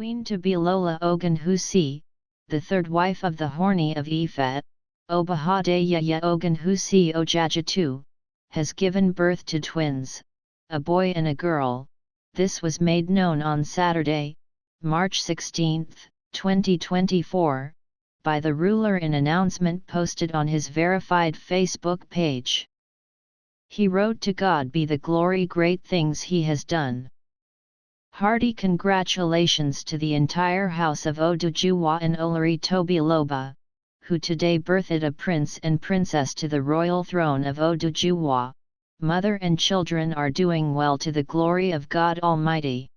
Queen Tobiloba Ogunwusi, the third wife of the Ooni of Ife, Obahadaya Ogunwusi Ojajatu, has given birth to twins, a boy and a girl. This was made known on Saturday, March 16, 2024, by the ruler in announcement posted on his verified Facebook page. He wrote, "To God be the glory, great things he has done." Hearty congratulations to the entire house of Oduduwa and Olori Tobiloba, who today birthed a prince and princess to the royal throne of Oduduwa. Mother and children are doing well to the glory of God Almighty.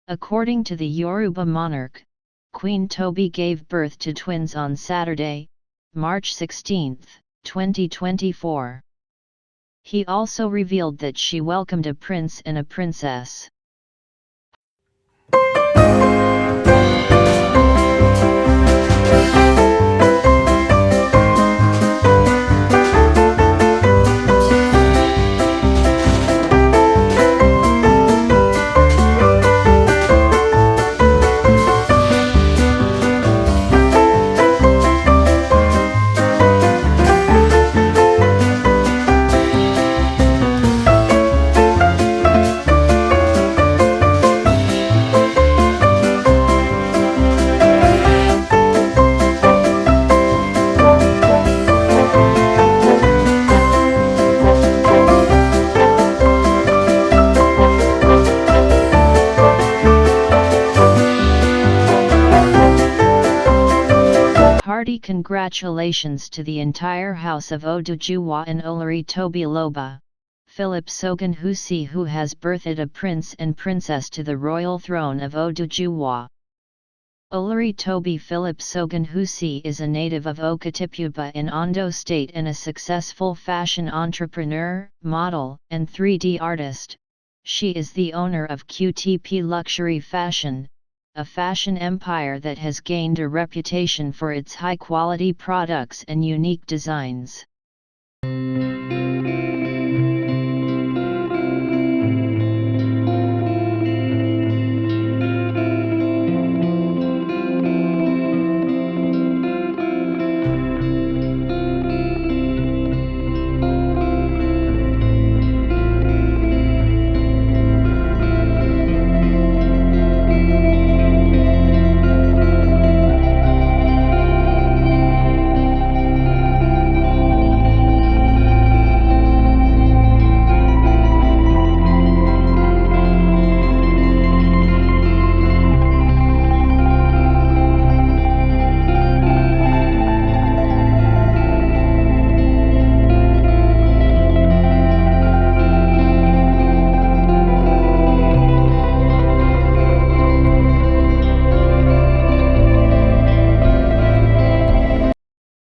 According to the Yoruba monarch, Queen Tobi gave birth to twins on Saturday, March 16, 2024. He also revealed that she welcomed a prince and a princess. Hearty congratulations to the entire house of Oduduwa and Olori Tobiloba, Philip Ogunwusi, who has birthed a prince and princess to the royal throne of Oduduwa. Olori Tobi Philip Ogunwusi is a native of Okitipupa in Ondo State and a successful fashion entrepreneur, model, and 3D artist. She is the owner of QTP Luxury Fashion, a fashion empire that has gained a reputation for its high-quality products and unique designs.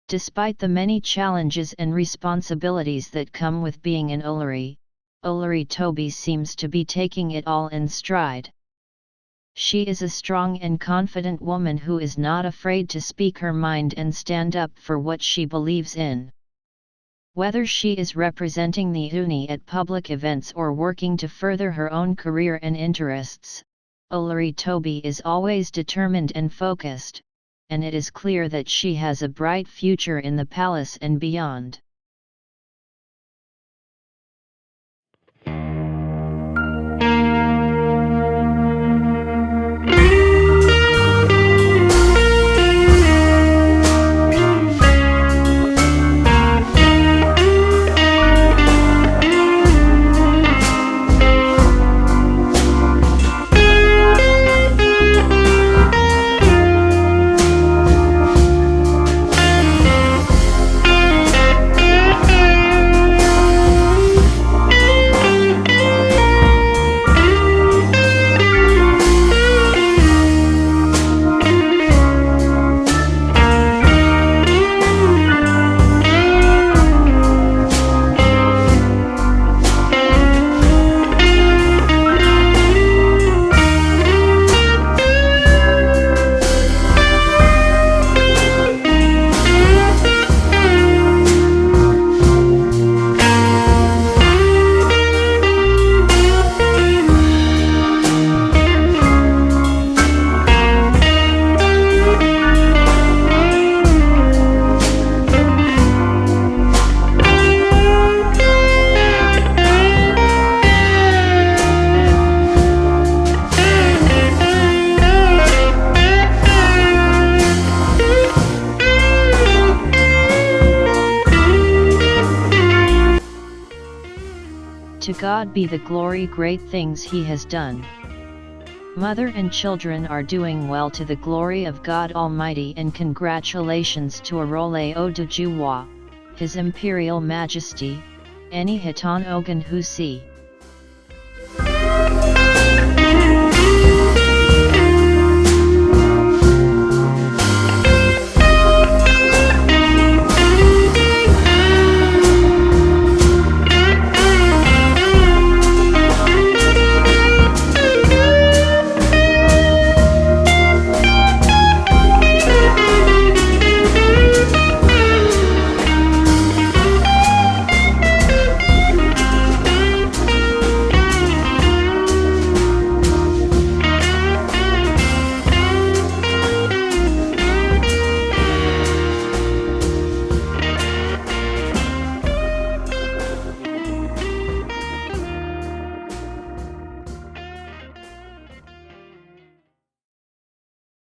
Despite the many challenges and responsibilities that come with being an Olori, Olori Tobi seems to be taking it all in stride. She is a strong and confident woman who is not afraid to speak her mind and stand up for what she believes in. Whether she is representing the Ooni at public events or working to further her own career and interests, Olori Tobi is always determined and focused, and it is clear that she has a bright future in the palace and beyond. To God be the glory, great things he has done. Mother and children are doing well to the glory of God Almighty, and congratulations to Ile Oodua, His Imperial Majesty, Eni Hitan Ogunwusi.